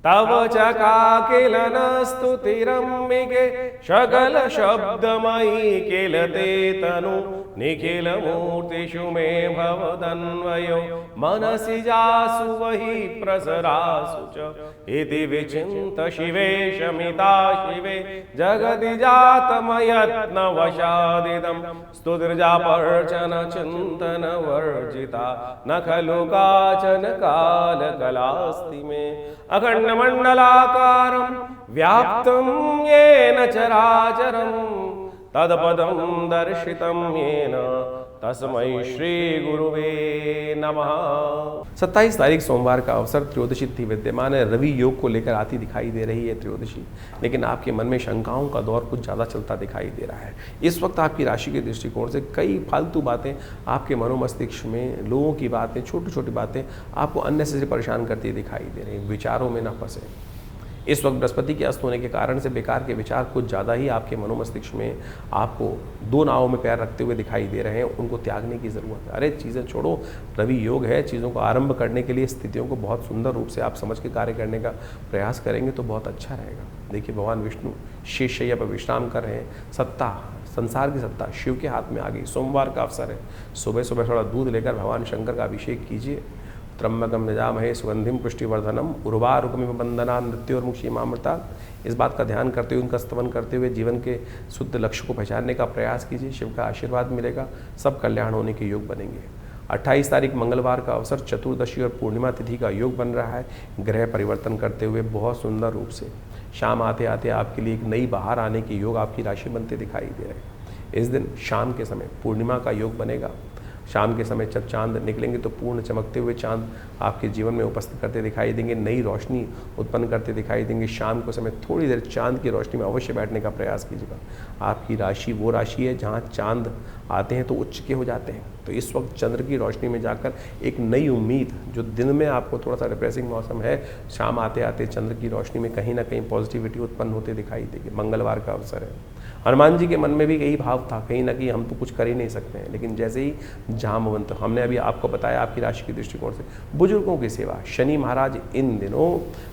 तव चकाकिलन स्तुतिरम्बिके सकल शब्दमयी किल ते तनु निखिल मूर्तिषु मे भवदन्वयो मनसि जासु वही प्रसरासु च इति विचिन्त शिवे शमिता शिवे जगति जातमयत्न वशादिदं स्तुतिर्जापर्चन चिन्तन वर्जिता न खलु काचन कालकलास्ति मे अखंड मंडलाकारं व्याप्तं येन चराचरं तत्पदं दर्शितं येन तस्मै श्री गुरुवे नमः। 27 तारीख सोमवार का अवसर त्रयोदशी तिथि विद्यमान है। रवि योग को लेकर आती दिखाई दे रही है त्रयोदशी, लेकिन आपके मन में शंकाओं का दौर कुछ ज़्यादा चलता दिखाई दे रहा है। इस वक्त आपकी राशि के दृष्टिकोण से कई फालतू बातें आपके मनोमस्तिष्क में, लोगों की बातें, छोटी छोटी बातें आपको अननेसेसरी परेशान करती दिखाई दे रही हैं। विचारों में न फंसे। इस वक्त बृहस्पति के अस्त होने के कारण से बेकार के विचार कुछ ज़्यादा ही आपके मनोमस्तिष्क में आपको दो नावों में पैर रखते हुए दिखाई दे रहे हैं। उनको त्यागने की ज़रूरत है। अरे चीज़ें छोड़ो, रवि योग है। चीज़ों को आरंभ करने के लिए स्थितियों को बहुत सुंदर रूप से आप समझ के कार्य करने का प्रयास करेंगे तो बहुत अच्छा रहेगा। देखिए, भगवान विष्णु शेषशैया पर विश्राम कर रहे हैं। सत्ता, संसार की सत्ता शिव के हाथ में आ गई। सोमवार का अवसर है। सुबह सुबह थोड़ा दूध लेकर भगवान शंकर का अभिषेक कीजिए। त्र्यंबकम यजामहे सुगंधिम पुष्टिवर्धनम उर्वारुकमिव बंधना मृत्योर्मुक्षीमामृता। इस बात का ध्यान करते हुए, उनका स्तवन करते हुए जीवन के शुद्ध लक्ष्य को पहचानने का प्रयास कीजिए। शिव का आशीर्वाद मिलेगा, सब कल्याण होने के योग बनेंगे। 28 तारीख मंगलवार का अवसर चतुर्दशी और पूर्णिमा तिथि का योग बन रहा है। ग्रह परिवर्तन करते हुए बहुत सुंदर रूप से शाम आते आते आपके लिए एक नई बहार आने के योग आपकी राशि बनते दिखाई दे रहे हैं। इस दिन शाम के समय पूर्णिमा का योग बनेगा। शाम के समय जब चांद निकलेंगे तो पूर्ण चमकते हुए चांद आपके जीवन में उपस्थित करते दिखाई देंगे, नई रोशनी उत्पन्न करते दिखाई देंगे। शाम के समय थोड़ी देर चांद की रोशनी में अवश्य बैठने का प्रयास कीजिएगा। आपकी राशि वो राशि है जहाँ चांद आते हैं तो उच्च के हो जाते हैं। तो इस वक्त चंद्र की रोशनी में जाकर एक नई उम्मीद, जो दिन में आपको थोड़ा सा डिप्रेसिंग मौसम है, शाम आते आते चंद्र की रोशनी में कहीं ना कहीं पॉजिटिविटी उत्पन्न होते दिखाई देगी। मंगलवार का अवसर है। हनुमान जी के मन में भी यही भाव था, कहीं ना कहीं हम तो कुछ कर ही नहीं सकते हैं, लेकिन जैसे ही जामवंत, हमने अभी आपको बताया आपकी राशि के दृष्टिकोण से बुजुर्गों की सेवा, शनि महाराज इन दिनों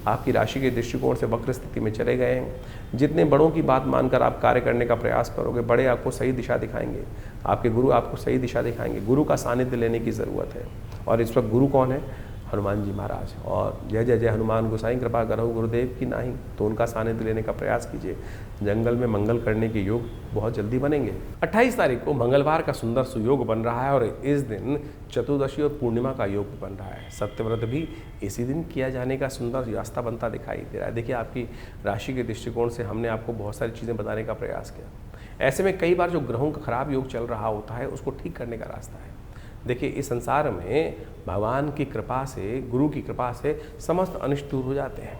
आपकी राशि के दृष्टिकोण से वक्र स्थिति में चले गए हैं। जितने बड़ों की बात मानकर आप कार्य करने का प्रयास करोगे, बड़े आपको सही दिशा दिखाएंगे, आपके गुरु आपको सही दिशा दिखाएंगे। गुरु का सानिध्य लेने की ज़रूरत है। और इस वक्त गुरु कौन है? हनुमान जी महाराज। और जय जय जय हनुमान गोसाई कृपा करो गुरुदेव की नाही। तो उनका सानिध्य लेने का प्रयास कीजिए। जंगल में मंगल करने के योग बहुत जल्दी बनेंगे। 28 तारीख को मंगलवार का सुंदर सुयोग बन रहा है और इस दिन चतुर्दशी और पूर्णिमा का योग बन रहा है। सत्यव्रत भी इसी दिन किया जाने का सुंदर रास्ता बनता दिखाई दे रहा है। देखिए, आपकी राशि के दृष्टिकोण से हमने आपको बहुत सारी चीज़ें बताने का प्रयास किया। ऐसे में कई बार जो ग्रहों का खराब योग चल रहा होता है उसको ठीक करने का रास्ता है। देखिए, इस संसार में भगवान की कृपा से, गुरु की कृपा से समस्त अनिष्ट दूर हो जाते हैं।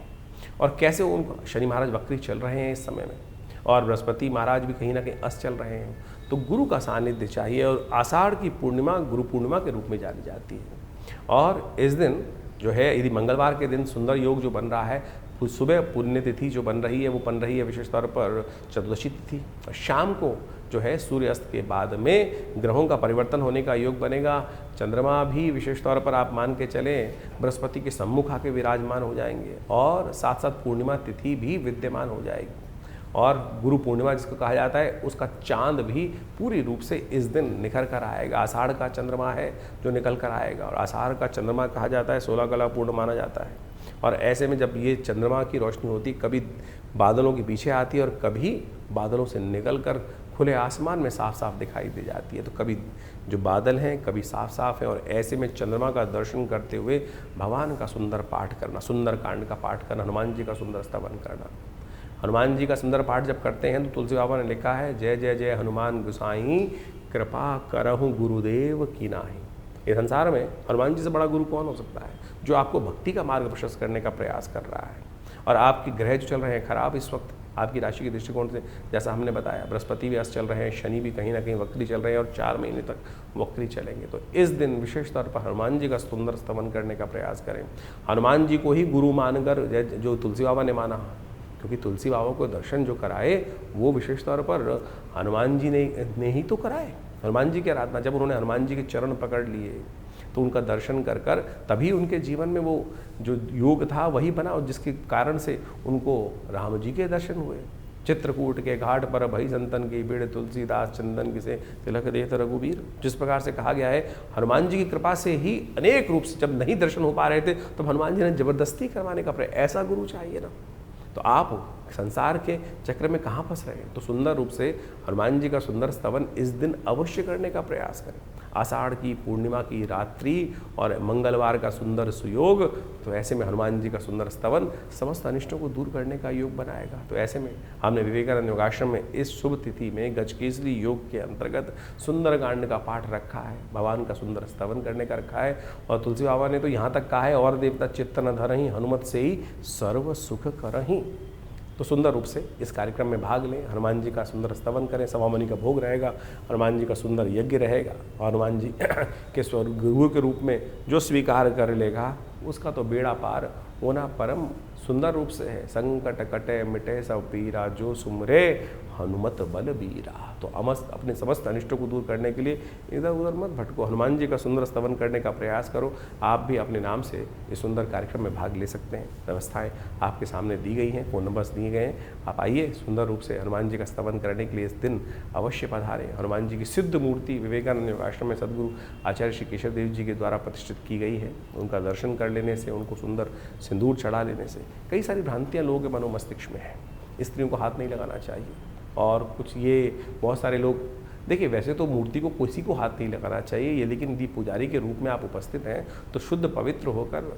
और कैसे उनको, शनि महाराज वक्री चल रहे हैं इस समय में और बृहस्पति महाराज भी कहीं ना कहीं अस्त चल रहे हैं, तो गुरु का सानिध्य चाहिए। और आषाढ़ की पूर्णिमा गुरु पूर्णिमा के रूप में जानी जाती है। और इस दिन जो है, यदि मंगलवार के दिन सुंदर योग जो बन रहा है, सुबह पुण्यतिथि जो बन रही है वो बन रही है विशेष तौर पर चतुर्दशी तिथि। और शाम को जो है सूर्यास्त के बाद में ग्रहों का परिवर्तन होने का योग बनेगा। चंद्रमा भी विशेष तौर पर आप मान के चलें बृहस्पति के सम्मुख आके विराजमान हो जाएंगे और साथ साथ पूर्णिमा तिथि भी विद्यमान हो जाएगी। और गुरु पूर्णिमा जिसको कहा जाता है, उसका चांद भी पूरी रूप से इस दिन निखर कर आएगा। आषाढ़ का चंद्रमा है जो निकल कर आएगा और आषाढ़ का चंद्रमा कहा जाता है 16 कला पूर्ण माना जाता है। और ऐसे में जब ये चंद्रमा की रोशनी होती, कभी बादलों के पीछे आती है और कभी बादलों से निकल कर खुले आसमान में साफ साफ दिखाई दे जाती है। तो कभी जो बादल हैं कभी साफ साफ है और ऐसे में चंद्रमा का दर्शन करते हुए भगवान का सुंदर पाठ करना, सुंदर कांड का पाठ करना, हनुमान जी का सुंदर स्तवन करना। हनुमान जी का सुंदर पाठ जब करते हैं तो तुलसी बाबा ने लिखा है, जय जय जय हनुमान गोसाई कृपा करहु गुरुदेव की नाही। इस संसार में हनुमान जी से बड़ा गुरु कौन हो सकता है, जो आपको भक्ति का मार्ग प्रशस्त करने का प्रयास कर रहा है। और आपके ग्रह जो चल रहे हैं खराब इस वक्त आपकी राशि के दृष्टिकोण से, जैसा हमने बताया, बृहस्पति भी अस्त चल रहे हैं, शनि भी कहीं ना कहीं वक्री चल रहे हैं और 4 महीने तक वक्री चलेंगे। तो इस दिन विशेष तौर पर हनुमान जी का सुंदर स्तवन करने का प्रयास करें। हनुमान जी को ही गुरु मानकर, जो तुलसी बाबा ने माना, क्योंकि तुलसी बाबा को दर्शन जो कराए वो विशेष तौर पर हनुमान जी ने ही तो कराए। हनुमान जी की आराधना, जब उन्होंने हनुमान जी के चरण पकड़ लिए, तो उनका दर्शन कर कर तभी उनके जीवन में वो जो योग था वही बना, और जिसके कारण से उनको राम जी के दर्शन हुए। चित्रकूट के घाट पर भई संतन की भीड़, तुलसीदास चंदन किसे तिलक देत रघुबीर। जिस प्रकार से कहा गया है, हनुमान जी की कृपा से ही अनेक रूप से जब नहीं दर्शन हो पा रहे थे तो हनुमान जी ने जबरदस्ती करवाने का प्रयास, ऐसा गुरु चाहिए ना। तो आप संसार के चक्र में कहाँ फंस रहे हैं, तो सुंदर रूप से हनुमान जी का सुंदर स्तवन इस दिन अवश्य करने का प्रयास करें। आषाढ़ की पूर्णिमा की रात्रि और मंगलवार का सुंदर सुयोग, तो ऐसे में हनुमान जी का सुंदर स्तवन समस्त अनिष्टों को दूर करने का योग बनाएगा। तो ऐसे में हमने विवेकानंद योगाश्रम में इस शुभ तिथि में गजकेसरी योग के अंतर्गत सुंदरकांड का पाठ रखा है, भगवान का सुंदर स्तवन करने का रखा है। और तुलसी बाबा ने तो यहाँ तक कहा है, और देवता चित्त न धरहीं, हनुमत से ही सर्व सुख करहीं। तो सुंदर रूप से इस कार्यक्रम में भाग लें, हनुमान जी का सुंदर स्तवन करें, सवामणि का भोग रहेगा, हनुमान जी का सुंदर यज्ञ रहेगा, और हनुमान जी के गुरु के रूप में जो स्वीकार कर लेगा उसका तो बेड़ा पार होना परम सुंदर रूप से है। संकट कटे मिटे सब पीरा, जो सुमरे हनुमत बल बीरा। तो अपने समस्त अनिष्टों को दूर करने के लिए इधर उधर मत भटको, हनुमान जी का सुंदर स्तवन करने का प्रयास करो। आप भी अपने नाम से इस सुंदर कार्यक्रम में भाग ले सकते हैं। व्यवस्थाएं आपके सामने दी गई हैं, फ़ोन नंबर्स दिए गए हैं। आप आइए, सुंदर रूप से हनुमान जी का स्तवन करने के लिए इस दिन अवश्य पधारें। हनुमान जी की सिद्ध मूर्ति विवेकानंद योगाश्रम में सदगुरु आचार्य श्री केशव देव जी के द्वारा प्रतिष्ठित की गई है। उनका दर्शन कर लेने से, उनको सुंदर सिंदूर चढ़ा लेने से कई सारी भ्रांतियाँ लोगों के मनो मस्तिष्क में हैं। स्त्रियों को हाथ नहीं लगाना चाहिए, और कुछ ये बहुत सारे लोग, देखिए वैसे तो मूर्ति को किसी को हाथ नहीं लगाना चाहिए ये, लेकिन यदि पुजारी के रूप में आप उपस्थित हैं तो शुद्ध पवित्र होकर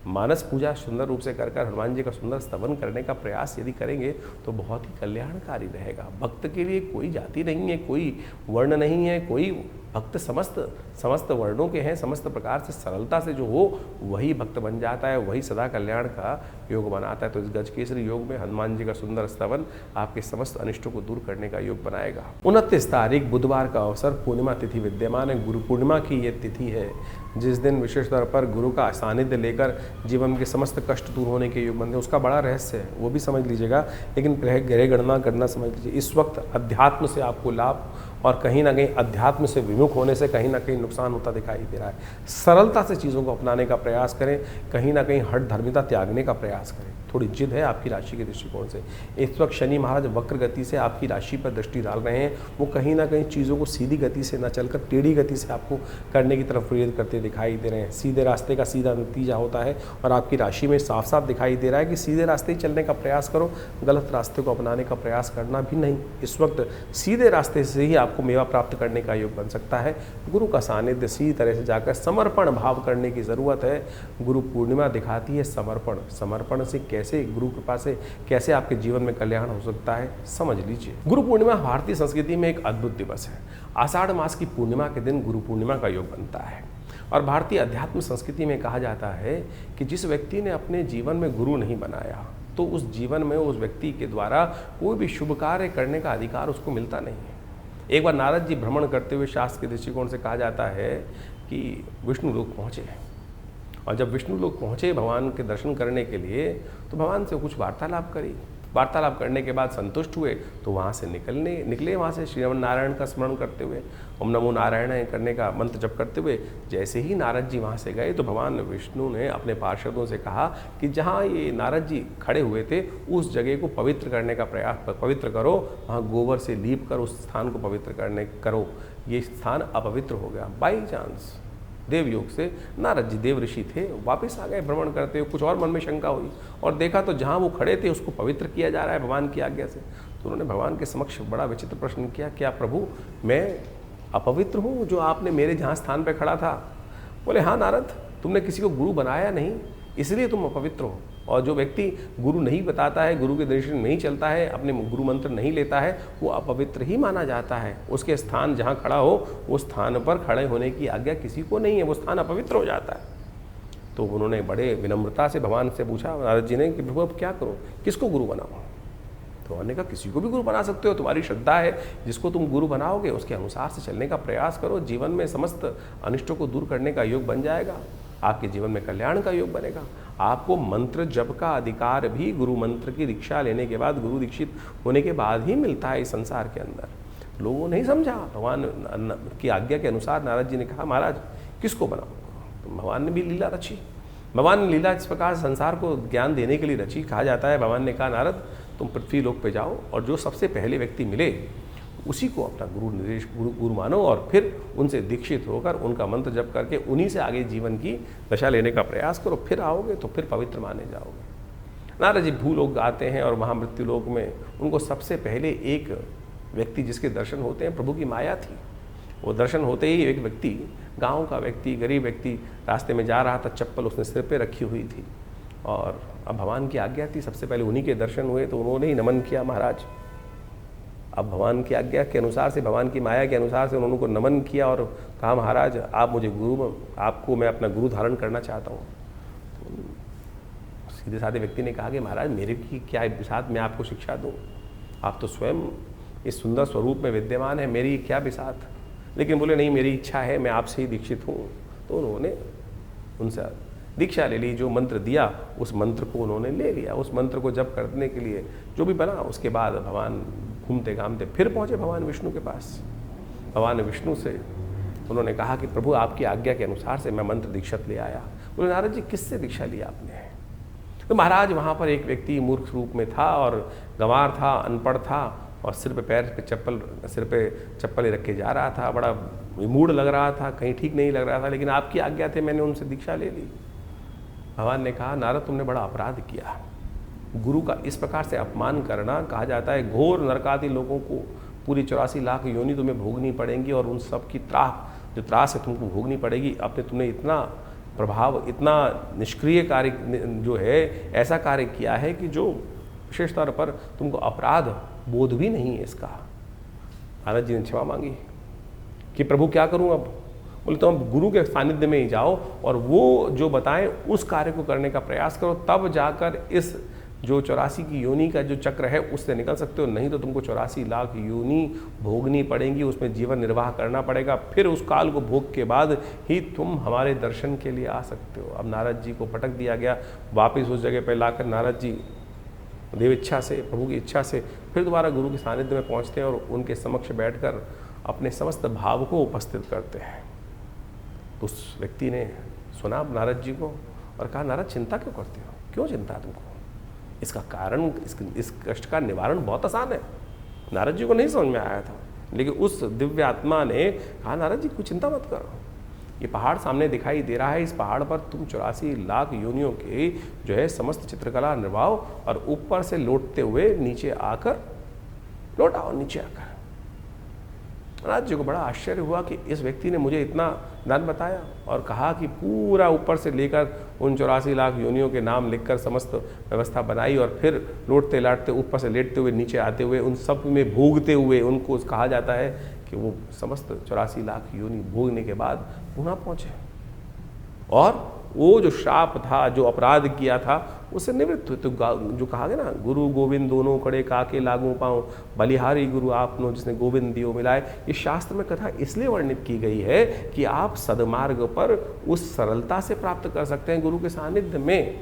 मानस पूजा सुंदर रूप से कर हनुमान जी का सुंदर स्तवन करने का प्रयास यदि करेंगे तो बहुत ही कल्याणकारी रहेगा। भक्त के लिए कोई जाति नहीं है, कोई वर्ण नहीं है, कोई भक्त समस्त वर्णों के हैं। समस्त प्रकार से सरलता से जो हो वही भक्त बन जाता है, वही सदा कल्याण का योग बनाता है। तो इस गजकेसरी योग में हनुमान जी का सुंदर स्तवन आपके समस्त अनिष्टों को दूर करने का योग बनाएगा। 29 तारीख बुधवार का अवसर, पूर्णिमा तिथि विद्यमान है। गुरु पूर्णिमा की ये तिथि है जिस दिन विशेष तौर पर गुरु का सानिध्य लेकर जीवन के समस्त कष्ट दूर होने के योग बनते हैं। उसका बड़ा रहस्य है, वो भी समझ लीजिएगा, लेकिन ग्रह गणना करना समझ लीजिए। इस वक्त अध्यात्म से आपको लाभ, और कहीं ना कहीं अध्यात्म से विमुख होने से कहीं ना कहीं नुकसान होता दिखाई दे रहा है। सरलता से चीज़ों को अपनाने का प्रयास करें, कहीं ना कहीं हठ धर्मिता त्यागने का प्रयास करें। थोड़ी जिद है आपकी राशि के दृष्टिकोण से। इस वक्त शनि महाराज वक्र गति से आपकी राशि पर दृष्टि डाल रहे हैं। वो कहीं ना कहीं चीज़ों को सीधी गति से न चलकर टेढ़ी गति से आपको करने की तरफ प्रेरित करते दिखाई दे रहे हैं। सीधे रास्ते का सीधा नतीजा होता है, और आपकी राशि में साफ साफ दिखाई दे रहा है कि सीधे रास्ते ही चलने का प्रयास करो, गलत रास्ते को अपनाने का प्रयास करना भी नहीं। इस वक्त सीधे रास्ते से ही आपको मेवा प्राप्त करने का योग बन सकता है। गुरु का सानिध्य सीधी तरह से जाकर समर्पण भाव करने की ज़रूरत है। गुरु पूर्णिमा दिखाती है समर्पण। समर्पण से कैसे, गुरु कृपा से कैसे आपके जीवन में कल्याण हो सकता है, समझ लीजिए। गुरु पूर्णिमा भारतीय संस्कृति में एक अद्भुत दिवस है। आषाढ़ मास की पूर्णिमा के दिन गुरु पूर्णिमा का योग बनता है, और भारतीय अध्यात्म संस्कृति में कहा जाता है कि जिस व्यक्ति ने अपने जीवन में गुरु नहीं बनाया तो उस जीवन में उस व्यक्ति के द्वारा कोई भी शुभ कार्य करने का अधिकार उसको मिलता नहीं है। एक बार नारद जी भ्रमण करते हुए शास्त्र के दृष्टिकोण से कहा जाता है कि विष्णु लोक पहुँचे, और जब विष्णु लोक पहुँचे भगवान के दर्शन करने के लिए, तो भगवान से कुछ वार्तालाप करी। वार्तालाप करने के बाद संतुष्ट हुए तो वहाँ से निकले वहाँ से श्रीमन नारायण का स्मरण करते हुए, ओम नमो नारायण करने का मंत्र जप करते हुए। जैसे ही नारद जी वहाँ से गए तो भगवान विष्णु ने अपने पार्षदों से कहा कि जहाँ ये नारद जी खड़े हुए थे उस जगह को पवित्र करने का प्रयास, पवित्र करो, वहाँ गोबर से लीप कर उस स्थान को पवित्र करो। ये स्थान अपवित्र हो गया। बाई चांस देव योग से नारद जी देव ऋषि थे, वापस आ गए भ्रमण करते हुए। कुछ और मन में शंका हुई और देखा तो जहाँ वो खड़े थे उसको पवित्र किया जा रहा है भगवान की आज्ञा से। तो उन्होंने भगवान के समक्ष बड़ा विचित्र प्रश्न किया, क्या प्रभु मैं अपवित्र हूँ जो आपने मेरे जहाँ स्थान पर खड़ा था? बोले हाँ नारद, तुमने किसी को गुरु बनाया नहीं इसलिए तुम अपवित्र हो। और जो व्यक्ति गुरु नहीं बताता है, गुरु के दर्शन नहीं चलता है, अपने गुरु मंत्र नहीं लेता है, वो अपवित्र ही माना जाता है। उसके स्थान जहाँ खड़ा हो उस स्थान पर खड़े होने की आज्ञा किसी को नहीं है, वो स्थान अपवित्र हो जाता है। तो उन्होंने बड़े विनम्रता से भगवान से पूछा नारद जी ने कि प्रभु अब क्या करो, किसको गुरु बनाओ? तो उन्होंने कहा किसी को भी गुरु बना सकते हो, तुम्हारी श्रद्धा है, जिसको तुम गुरु बनाओगे उसके अनुसार से चलने का प्रयास करो। जीवन में समस्त अनिष्टों को दूर करने का योग बन जाएगा, आपके जीवन में कल्याण का योग बनेगा। आपको मंत्र जप का अधिकार भी गुरु मंत्र की दीक्षा लेने के बाद, गुरु दीक्षित होने के बाद ही मिलता है इस संसार के अंदर। लोगों ने नहीं समझा, भगवान की आज्ञा के अनुसार नारद जी ने कहा महाराज किसको बनाओ? तो भगवान ने भी लीला रची। भगवान ने लीला इस प्रकार संसार को ज्ञान देने के लिए रची। कहा जाता है भगवान ने कहा नारद तुम पृथ्वी लोक पे जाओ और जो सबसे पहले व्यक्ति मिले उसी को अपना गुरु मानो और फिर उनसे दीक्षित होकर उनका मंत्र जप करके उन्हीं से आगे जीवन की दशा लेने का प्रयास करो, फिर आओगे तो फिर पवित्र माने जाओगे। नारद जी भूलोक आते हैं और महामृत्यु लोक में उनको सबसे पहले एक व्यक्ति जिसके दर्शन होते हैं, प्रभु की माया थी। वो दर्शन होते ही एक व्यक्ति, गांव का व्यक्ति, गरीब व्यक्ति रास्ते में जा रहा था, चप्पल उसने सिर पे रखी हुई थी और अब भगवान की आज्ञा थी, सबसे पहले उन्हीं के दर्शन हुए तो उन्होंने ही नमन किया महाराज। अब भगवान की आज्ञा के अनुसार से, भगवान की माया के अनुसार से उन्होंने को नमन किया और कहा महाराज आप मुझे आपको मैं अपना गुरु धारण करना चाहता हूँ। तो सीधे साधे व्यक्ति ने कहा कि महाराज मेरे की क्या बिसात, मैं आपको शिक्षा दूँ, आप तो स्वयं इस सुंदर स्वरूप में विद्यमान है, मेरी क्या बिसात। लेकिन बोले नहीं मेरी इच्छा है, मैं आपसे ही दीक्षित हूँ। तो उन्होंने उनसे दीक्षा ले ली, जो मंत्र दिया उस मंत्र को उन्होंने ले लिया। उस मंत्र को जप करने के लिए जो भी बना, उसके बाद भगवान घूमते घामते फिर पहुँचे भगवान विष्णु के पास। भगवान विष्णु से उन्होंने कहा कि प्रभु आपकी आज्ञा के अनुसार से मैं मंत्र दीक्षित ले आया। बोले नारद जी किससे दीक्षा ली आपने? तो महाराज वहाँ पर एक व्यक्ति मूर्ख रूप में था और गंवार था, अनपढ़ था और सिर पे चप्पल रख के जा रहा था, बड़ा मूड लग रहा था, कहीं ठीक नहीं लग रहा था, लेकिन आपकी आज्ञा थे मैंने उनसे दीक्षा ले ली। भगवान ने कहा नारद तुमने बड़ा अपराध किया, गुरु का इस प्रकार से अपमान करना। कहा जाता है घोर नरकादि लोगों को पूरी 84 लाख योनि तुम्हें भोगनी पड़ेंगी और उन सब की त्रास है तुमको भोगनी पड़ेगी। अपने तुमने इतना प्रभाव, इतना निष्क्रिय कार्य जो है, ऐसा कार्य किया है कि जो विशेष तौर पर तुमको अपराध बोध भी नहीं है इसका। नारद जी ने क्षमा मांगी कि प्रभु क्या करूं अब? बोले तो अब गुरु के सानिध्य में ही जाओ और वो जो बताएं उस कार्य को करने का प्रयास करो, तब जाकर इस जो 84 की योनि का जो चक्र है उससे निकल सकते हो, नहीं तो तुमको 84 लाख योनि भोगनी पड़ेंगी, उसमें जीवन निर्वाह करना पड़ेगा, फिर उस काल को भोग के बाद ही तुम हमारे दर्शन के लिए आ सकते हो। अब नारद जी को पटक दिया गया, वापस उस जगह पर लाकर नारद जी देव इच्छा से, प्रभु की इच्छा से फिर दोबारा गुरु के सानिध्य में पहुँचते हैं और उनके समक्ष बैठकर अपने समस्त भाव को उपस्थित करते हैं। तो उस व्यक्ति ने सुना नारद जी को और कहा नारद चिंता क्यों करते हो, क्यों चिंता तुमको? इसका कारण, इस कष्ट का निवारण बहुत आसान है। नारद जी को नहीं समझ में आया था, लेकिन उस दिव्य आत्मा ने कहा नारद जी कोई चिंता मत करो, ये पहाड़ सामने दिखाई दे रहा है, इस पहाड़ पर तुम 84 लाख योनियों के जो है समस्त चित्रकला निर्वाहो और ऊपर से लौटते हुए नीचे आकर लौट आओ, नीचे आकर। नारद जी को बड़ा आश्चर्य हुआ कि इस व्यक्ति ने मुझे इतना दान बताया और कहा कि पूरा ऊपर से लेकर उन 84 लाख योनियों के नाम लिखकर समस्त व्यवस्था बनाई और फिर लौटते लाटते ऊपर से लेटते हुए नीचे आते हुए उन सब में भोगते हुए, उनको कहा जाता है कि वो समस्त 84 लाख योनि भोगने के बाद पुनः पहुँचे और वो जो श्राप था, जो अपराध किया था, उससे निवृत्त हुए। तो जो कहा गया ना, गुरु गोविंद दोनों कड़े काके लागू पाऊँ, बलिहारी गुरु आपनो जिसने गोविंद दियो मिलाए। ये शास्त्र में कथा इसलिए वर्णित की गई है कि आप सदमार्ग पर उस सरलता से प्राप्त कर सकते हैं गुरु के सानिध्य में।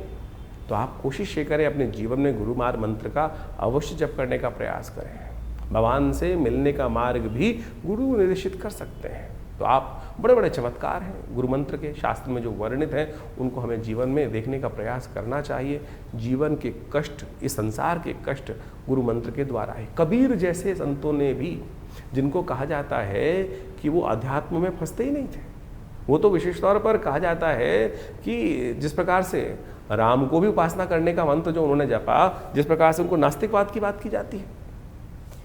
तो आप कोशिश ये करें, अपने जीवन में गुरु मार्ग मंत्र का अवश्य जप करने का प्रयास करें। भगवान से मिलने का मार्ग भी गुरु निर्देशित कर सकते हैं। तो आप बड़े बड़े चमत्कार हैं गुरु मंत्र के, शास्त्र में जो वर्णित हैं उनको हमें जीवन में देखने का प्रयास करना चाहिए। जीवन के कष्ट, इस संसार के कष्ट गुरु मंत्र के द्वारा है। कबीर जैसे संतों ने भी, जिनको कहा जाता है कि वो अध्यात्म में फंसते ही नहीं थे, वो तो विशेष तौर पर कहा जाता है कि जिस प्रकार से राम को भी उपासना करने का मंत्र जो उन्होंने जपा, जिस प्रकार से उनको नास्तिकवाद की बात की जाती है,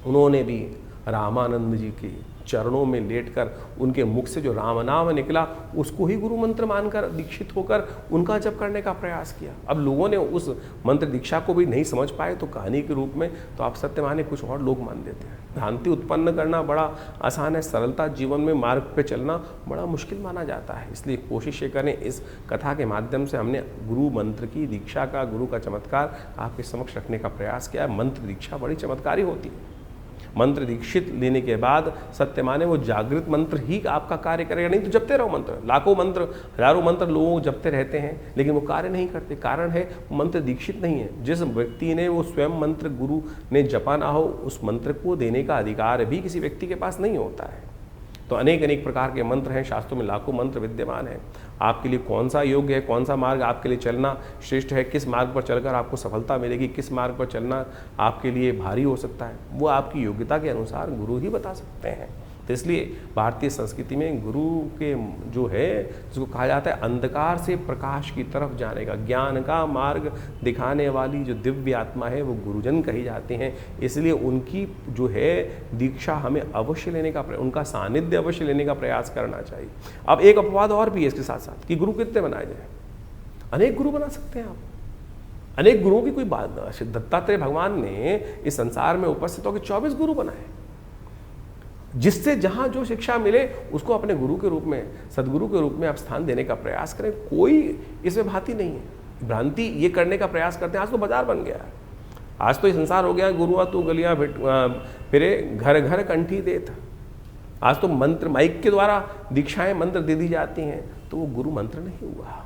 उन्होंने भी रामानंद जी के चरणों में लेटकर उनके मुख से जो राम नाम निकला उसको ही गुरु मंत्र मानकर दीक्षित होकर उनका जप करने का प्रयास किया। अब लोगों ने उस मंत्र दीक्षा को भी नहीं समझ पाए तो कहानी के रूप में तो आप सत्य माने कुछ और लोग मान देते हैं। भ्रांति उत्पन्न करना बड़ा आसान है, सरलता जीवन में मार्ग पे चलना बड़ा मुश्किल माना जाता है। इसलिए कोशिश ये करें, इस कथा के माध्यम से हमने गुरु मंत्र की दीक्षा का, गुरु का चमत्कार आपके समक्ष रखने का प्रयास किया। मंत्र दीक्षा बड़ी चमत्कारी होती है। मंत्र दीक्षित लेने के बाद सत्य माने वो जागृत मंत्र ही आपका कार्य करेगा, नहीं तो जपते रहो मंत्र, लाखों मंत्र, हजारों मंत्र लोग जपते रहते हैं लेकिन वो कार्य नहीं करते। कारण है मंत्र दीक्षित नहीं है। जिस व्यक्ति ने वो स्वयं मंत्र गुरु ने जपा ना हो, उस मंत्र को देने का अधिकार भी किसी व्यक्ति के पास नहीं होता है। तो अनेक अनेक प्रकार के मंत्र हैं, शास्त्रों में लाखों मंत्र विद्यमान हैं। आपके लिए कौन सा योग्य है, कौन सा मार्ग आपके लिए चलना श्रेष्ठ है, किस मार्ग पर चलकर आपको सफलता मिलेगी, किस मार्ग पर चलना आपके लिए भारी हो सकता है, वो आपकी योग्यता के अनुसार गुरु ही बता सकते हैं। तो इसलिए भारतीय संस्कृति में गुरु के जो है, जिसको कहा जाता है अंधकार से प्रकाश की तरफ जाने का, ज्ञान का मार्ग दिखाने वाली जो दिव्य आत्मा है, वो गुरुजन कही जाते हैं। इसलिए उनकी जो है दीक्षा हमें अवश्य लेने का, उनका सानिध्य अवश्य लेने का प्रयास करना चाहिए। अब एक अपवाद और भी है इसके साथ साथ कि गुरु कितने बनाए जाए। अनेक गुरु बना सकते हैं आप, अनेक गुरुओं की कोई बात ना। दत्तात्रेय भगवान ने इस संसार में उपस्थित होकर 24 गुरु बनाए, जिससे जहां जो शिक्षा मिले उसको अपने गुरु के रूप में, सदगुरु के रूप में आप स्थान देने का प्रयास करें। कोई इसमें भांति नहीं है। भ्रांति ये करने का प्रयास करते हैं। आज तो बाजार बन गया है, आज तो ये संसार हो गया, गुरुआ तू गलियां फिरे घर घर कंठी देत। आज तो मंत्र माइक के द्वारा दीक्षाएं मंत्र दे दी जाती हैं, तो वो गुरु मंत्र नहीं हुआ।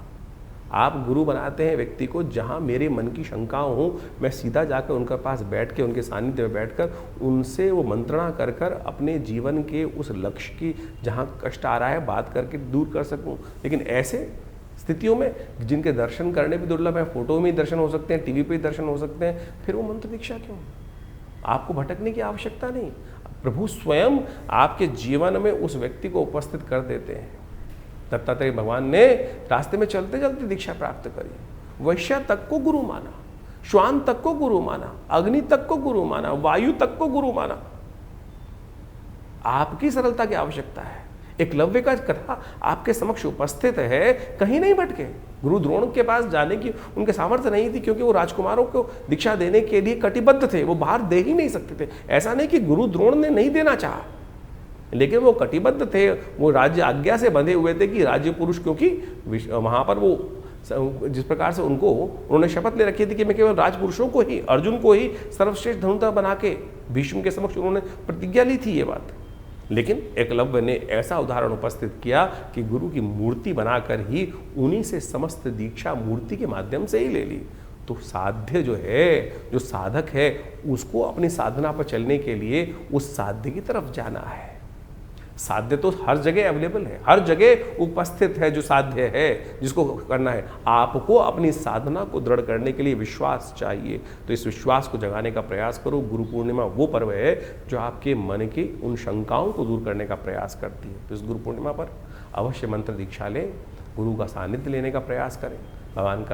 आप गुरु बनाते हैं व्यक्ति को जहां मेरे मन की शंकाओं हो, मैं सीधा जाकर उनके पास बैठ के, उनके सानिध्य में बैठकर उनसे वो मंत्रणा कर कर अपने जीवन के उस लक्ष्य की जहां कष्ट आ रहा है बात करके दूर कर सकूं। लेकिन ऐसे स्थितियों में जिनके दर्शन करने भी दुर्लभ है, फोटो में ही दर्शन हो सकते हैं, टीवी पे ही दर्शन हो सकते हैं, फिर वो मंत्र दीक्षा क्यों? आपको भटकने की आवश्यकता नहीं। प्रभु स्वयं आपके जीवन में उस व्यक्ति को उपस्थित कर देते हैं। दत्तात्रेय भगवान ने रास्ते में चलते चलते दीक्षा प्राप्त करी। वैश्य तक को गुरु माना, श्वान तक को गुरु माना, अग्नि तक को गुरु माना, वायु तक को गुरु माना। आपकी सरलता की आवश्यकता है। एकलव्य का कथा आपके समक्ष उपस्थित है, कहीं नहीं भटके। गुरु द्रोण के पास जाने की उनके सामर्थ्य नहीं थी, क्योंकि वो राजकुमारों को दीक्षा देने के लिए कटिबद्ध थे, वो बाहर दे ही नहीं सकते थे। ऐसा नहीं कि गुरु द्रोण ने नहीं देना चाहा, लेकिन वो कटिबद्ध थे, वो राज्य आज्ञा से बंधे हुए थे कि राज्य पुरुष, क्योंकि वहां पर वो जिस प्रकार से उन्होंने शपथ ले रखी थी कि मैं केवल राजपुरुषों को ही, अर्जुन को ही सर्वश्रेष्ठ धनुर्धर बना के भीष्म के समक्ष उन्होंने प्रतिज्ञा ली थी ये बात। लेकिन एकलव्य ने ऐसा उदाहरण उपस्थित किया कि गुरु की मूर्ति बनाकर ही उन्हीं से समस्त दीक्षा मूर्ति के माध्यम से ही ले ली। तो साध्य जो है, जो साधक है, उसको अपनी साधना पर चलने के लिए उस साध्य की तरफ जाना है। साध्य तो हर जगह अवेलेबल है, हर जगह उपस्थित है जो साध्य है, जिसको करना है। आपको अपनी साधना को दृढ़ करने के लिए विश्वास चाहिए, तो इस विश्वास को जगाने का प्रयास करो। गुरु पूर्णिमा वो पर्व है जो आपके मन की उन शंकाओं को दूर करने का प्रयास करती है। तो इस गुरु पूर्णिमा पर अवश्य मंत्र दीक्षा लें, गुरु का सानिध्य लेने का प्रयास करें। भगवान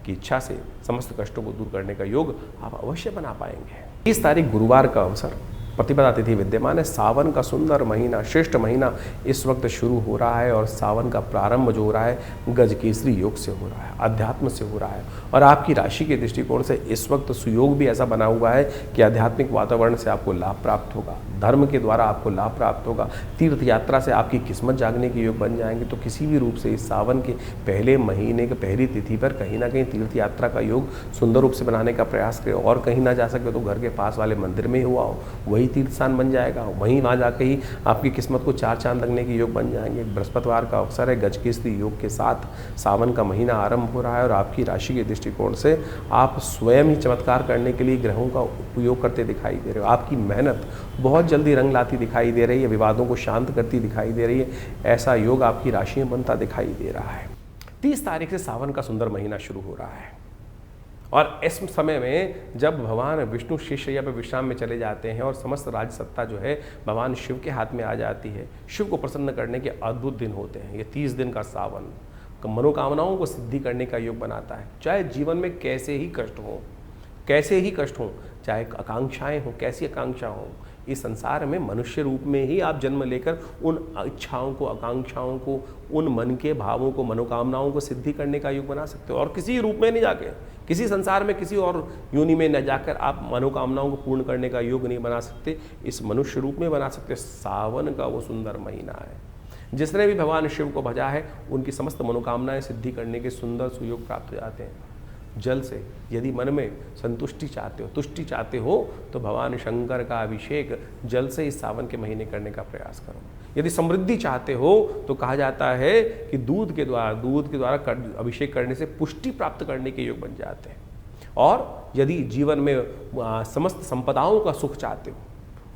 की इच्छा से समस्त कष्टों को दूर करने का योग आप अवश्य बना पाएंगे। 30 तारीख गुरुवार का अवसर प्रतिपदा तिथि विद्यमान है। सावन का सुंदर महीना, श्रेष्ठ महीना इस वक्त शुरू हो रहा है, और सावन का प्रारंभ जो हो रहा है गजकेसरी योग से हो रहा है, अध्यात्म से हो रहा है। और आपकी राशि के दृष्टिकोण से इस वक्त सुयोग भी ऐसा बना हुआ है कि आध्यात्मिक वातावरण से आपको लाभ प्राप्त होगा, धर्म के द्वारा आपको लाभ प्राप्त होगा, तीर्थ यात्रा से आपकी किस्मत जागने के योग बन जाएंगे। तो किसी भी रूप से इस सावन के पहले महीने के पहली तिथि पर कहीं ना कहीं तीर्थ यात्रा का योग सुंदर रूप से बनाने का प्रयास करें। और कहीं ना जा सके तो घर के पास वाले मंदिर में ही हुआ हो, वही तीर्थ स्थान बन जाएगा, वहीं वहाँ जाके ही आपकी किस्मत को 4 चांद लगने के योग बन जाएंगे। बृहस्पतिवार का अवसर है, गजकेसरी योग के साथ सावन का महीना आरंभ हो रहा है, और आपकी राशि के दृष्टिकोण से आप स्वयं ही चमत्कार करने के लिए ग्रहों का उपयोग करते दिखाई दे रहे हो। आपकी मेहनत बहुत जल्दी रंग लाती दिखाई दे रही है, विवादों को शांत करती दिखाई दे रही है। ऐसा योग आपकी राशि में बनता दिखाई दे रहा है। 30 तारीख से सावन का सुंदर महीना शुरू हो रहा है, और इस समय में जब भगवान विष्णु शिवशैया पर विश्राम में चले जाते हैं और समस्त राज सत्ता जो है भगवान शिव के हाथ में आ जाती है, शिव को प्रसन्न करने के अद्भुत दिन होते हैं। ये 30 दिन का सावन मनोकामनाओं को सिद्धि करने का योग बनाता है। चाहे जीवन में कैसे ही कष्ट हो, चाहे आकांक्षाएं हो, कैसी आकांक्षा हो, इस संसार में मनुष्य रूप में ही आप जन्म लेकर उन इच्छाओं को, आकांक्षाओं को, उन मन के भावों को, मनोकामनाओं को सिद्धि करने का योग बना सकते हो। और किसी रूप में नहीं जाके, किसी संसार में किसी और योनि में न जाकर आप मनोकामनाओं को पूर्ण करने का योग नहीं बना सकते, इस मनुष्य रूप में बना सकते। सावन का वो सुंदर महीना है, जिसने भी भगवान शिव को भजा है उनकी समस्त मनोकामनाएं सिद्धि करने के सुंदर सुयोग प्राप्त हो जाते हैं। जल से यदि मन में संतुष्टि चाहते हो, तुष्टि चाहते हो, तो भगवान शंकर का अभिषेक जल से इस सावन के महीने करने का प्रयास करो। यदि समृद्धि चाहते हो तो कहा जाता है कि दूध के द्वारा अभिषेक करने से पुष्टि प्राप्त करने के योग बन जाते हैं। और यदि जीवन में समस्त संपदाओं का सुख चाहते हो,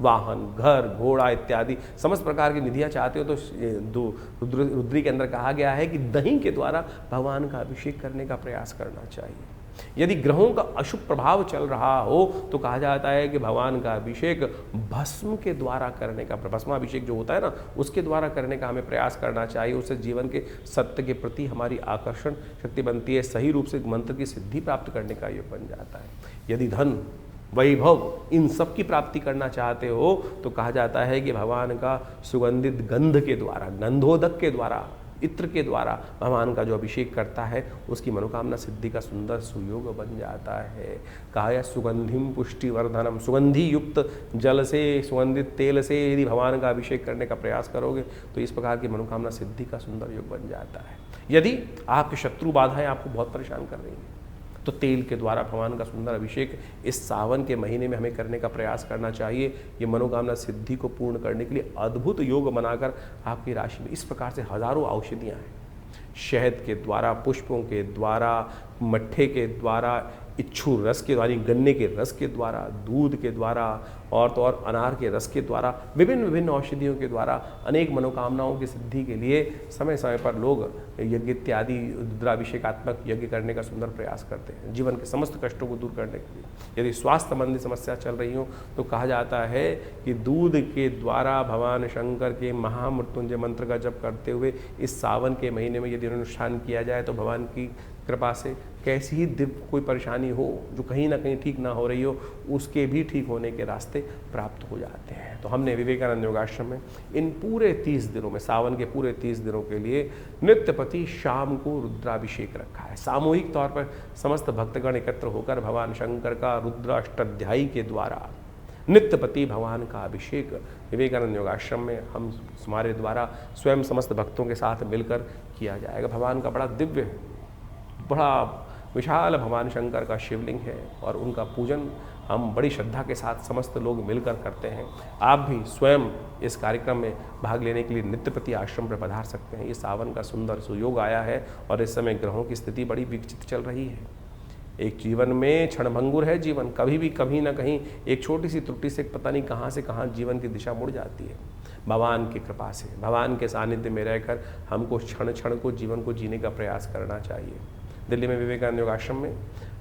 वाहन, घर, घोड़ा इत्यादि समस्त प्रकार की निधियाँ चाहते हो तो रुद्री के अंदर कहा गया है कि दही के द्वारा भगवान का अभिषेक करने का प्रयास करना चाहिए। यदि ग्रहों का अशुभ प्रभाव चल रहा हो तो कहा जाता है कि भगवान का अभिषेक भस्म के द्वारा करने का, भस्माभिषेक जो होता है ना, उसके द्वारा करने का हमें प्रयास करना चाहिए। उससे जीवन के सत्य के प्रति हमारी आकर्षण शक्ति बनती है, सही रूप से मंत्र की सिद्धि प्राप्त करने का योग बन जाता है। यदि धन, वैभव, इन सब की प्राप्ति करना चाहते हो तो कहा जाता है कि भगवान का सुगंधित गंध के द्वारा, गंधोदक के द्वारा, इत्र के द्वारा भगवान का जो अभिषेक करता है उसकी मनोकामना सिद्धि का सुंदर सुयोग बन जाता है। कहा है सुगंधिम पुष्टिवर्धनम, सुगंधि युक्त जल से, सुगंधित तेल से यदि भगवान का अभिषेक करने का प्रयास करोगे तो इस प्रकार की मनोकामना सिद्धि का सुंदर योग बन जाता है। यदि आपके शत्रु बाधाएं आपको बहुत परेशान कर रही हैं तो तेल के द्वारा भगवान का सुंदर अभिषेक इस सावन के महीने में हमें करने का प्रयास करना चाहिए। ये मनोकामना सिद्धि को पूर्ण करने के लिए अद्भुत योग बनाकर आपकी राशि में इस प्रकार से हजारों औषधियाँ हैं। शहद के द्वारा, पुष्पों के द्वारा, मट्ठे के द्वारा, इच्छू रस के द्वारा, गन्ने के रस के द्वारा, दूध के द्वारा और तो और अनार के रस के द्वारा, विभिन्न विभिन्न औषधियों के द्वारा अनेक मनोकामनाओं की सिद्धि के लिए समय समय पर लोग यज्ञ इत्यादि रुद्राभिषेकात्मक यज्ञ करने का सुंदर प्रयास करते हैं जीवन के समस्त कष्टों को दूर करने के लिए। यदि स्वास्थ्य संबंधी समस्या चल रही हो तो कहा जाता है कि दूध के द्वारा भगवान शंकर के महामृत्युंजय मंत्र का जप करते हुए इस सावन के महीने में यदि अनुष्ठान किया जाए तो भगवान की कृपा से कैसी ही दिव्य कोई परेशानी हो जो कहीं ना कहीं ठीक ना हो रही हो, उसके भी ठीक होने के रास्ते प्राप्त हो जाते हैं। तो हमने विवेकानंद योगाश्रम में इन पूरे 30 दिनों में, सावन के पूरे 30 दिनों के लिए नित्यपति शाम को रुद्राभिषेक रखा है। सामूहिक तौर पर समस्त भक्तगण एकत्र होकर भगवान शंकर का रुद्र अष्टाध्यायी के द्वारा नित्यपति भगवान का अभिषेक विवेकानंद योगाश्रम में हम हमारे द्वारा स्वयं समस्त भक्तों के साथ मिलकर किया जाएगा। भगवान का बड़ा दिव्य, बड़ा विशाल भगवान शंकर का शिवलिंग है और उनका पूजन हम बड़ी श्रद्धा के साथ समस्त लोग मिलकर करते हैं। आप भी स्वयं इस कार्यक्रम में भाग लेने के लिए नित्यपति आश्रम पर पधार सकते हैं। ये सावन का सुंदर सुयोग आया है और इस समय ग्रहों की स्थिति बड़ी विचित्र चल रही है। एक जीवन में क्षणभंगुर है जीवन, कभी भी कहीं ना कहीं एक छोटी सी त्रुटि से पता नहीं कहाँ से कहाँ जीवन की दिशा मुड़ जाती है। भगवान की कृपा से, भगवान के सानिध्य में रहकर हमको क्षण क्षण को जीवन को जीने का प्रयास करना चाहिए। दिल्ली में विवेकानंद योगाश्रम में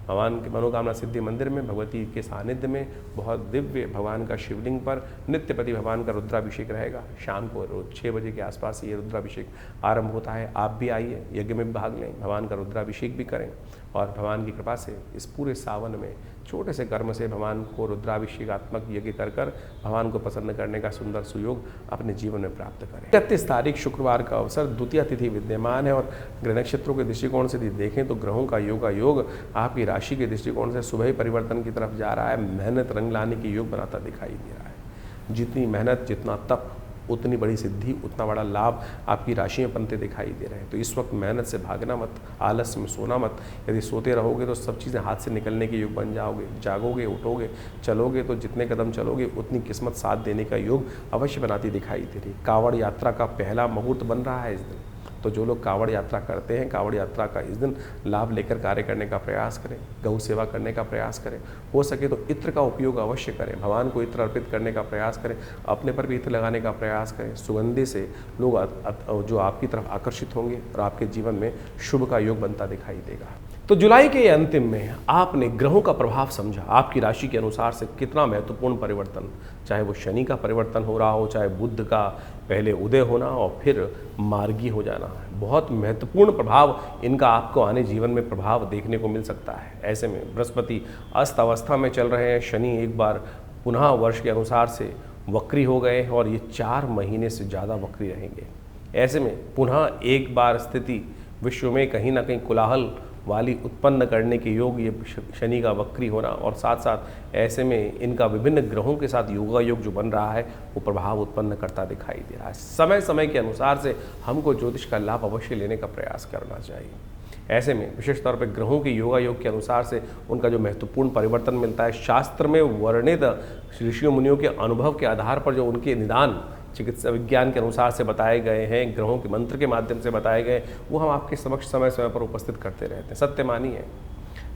भगवान के मनोकामना सिद्धि मंदिर में भगवती के सानिध्य में बहुत दिव्य भगवान का शिवलिंग पर नित्यपति भगवान का रुद्राभिषेक रहेगा। शाम को रोज 6 बजे के आसपास ये रुद्राभिषेक आरंभ होता है। आप भी आइए, यज्ञ में भाग लें, भगवान का रुद्राभिषेक भी करें और भगवान की कृपा से इस पूरे सावन में छोटे से कर्म से भगवान को रुद्राभिषेकात्मक यज्ञ कर भगवान को प्रसन्न करने का सुंदर सुयोग अपने जीवन में प्राप्त करें। 31 तारीख शुक्रवार का अवसर, द्वितीय तिथि विद्यमान है और ग्रह नक्षत्रों के दृष्टिकोण से यदि देखें तो ग्रहों का योग आपकी राशि के दृष्टिकोण से सुबह परिवर्तन की तरफ जा रहा है। मेहनत रंग लाने की योग बनाता दिखाई दे रहा है। जितनी मेहनत, जितना तप, उतनी बड़ी सिद्धि, उतना बड़ा लाभ आपकी राशि में बनते दिखाई दे रहे हैं। तो इस वक्त मेहनत से भागना मत, आलस्य में सोना मत। यदि सोते रहोगे तो सब चीज़ें हाथ से निकलने के योग बन जाओगे। जागोगे, उठोगे, चलोगे तो जितने कदम चलोगे उतनी किस्मत साथ देने का योग अवश्य बनाती दिखाई दे रही। कांवड़ यात्रा का पहला मुहूर्त बन रहा है इस दिन, तो जो लोग कांवड़ यात्रा करते हैं, कांवड़ यात्रा का इस दिन लाभ लेकर कार्य करने का प्रयास करें, गौ सेवा करने का प्रयास करें। हो सके तो इत्र का उपयोग अवश्य करें, भगवान को इत्र अर्पित करने का प्रयास करें, अपने पर भी इत्र लगाने का प्रयास करें। सुगंधि से लोग जो आपकी तरफ आकर्षित होंगे और आपके जीवन में शुभ का योग बनता दिखाई देगा। तो जुलाई के अंतिम में आपने ग्रहों का प्रभाव समझा, आपकी राशि के अनुसार से कितना महत्वपूर्ण परिवर्तन, चाहे वो शनि का परिवर्तन हो रहा हो, चाहे बुध का पहले उदय होना और फिर मार्गी हो जाना, बहुत महत्वपूर्ण प्रभाव इनका आपको आने जीवन में प्रभाव देखने को मिल सकता है। ऐसे में बृहस्पति अस्त अवस्था में चल रहे हैं, शनि एक बार पुनः वर्ष के अनुसार से वक्री हो गए और ये 4 महीने से ज़्यादा वक्री रहेंगे। ऐसे में पुनः एक बार स्थिति विश्व में कहीं ना कहीं कोलाहल वाली उत्पन्न करने के योग ये शनि का वक्री होना और साथ साथ ऐसे में इनका विभिन्न ग्रहों के साथ योगायोग जो बन रहा है वो प्रभाव उत्पन्न करता दिखाई दे रहा है। समय समय के अनुसार से हमको ज्योतिष का लाभ अवश्य लेने का प्रयास करना चाहिए। ऐसे में विशेष तौर पर ग्रहों के योगायोग के अनुसार से उनका जो महत्वपूर्ण परिवर्तन मिलता है, शास्त्र में वर्णित ऋषियों मुनियों के अनुभव के आधार पर जो उनके निदान चिकित्सा विज्ञान के अनुसार से बताए गए हैं, ग्रहों के मंत्र के माध्यम से बताए गए, वो हम आपके समक्ष समय समय पर उपस्थित करते रहते हैं। सत्य मानिए,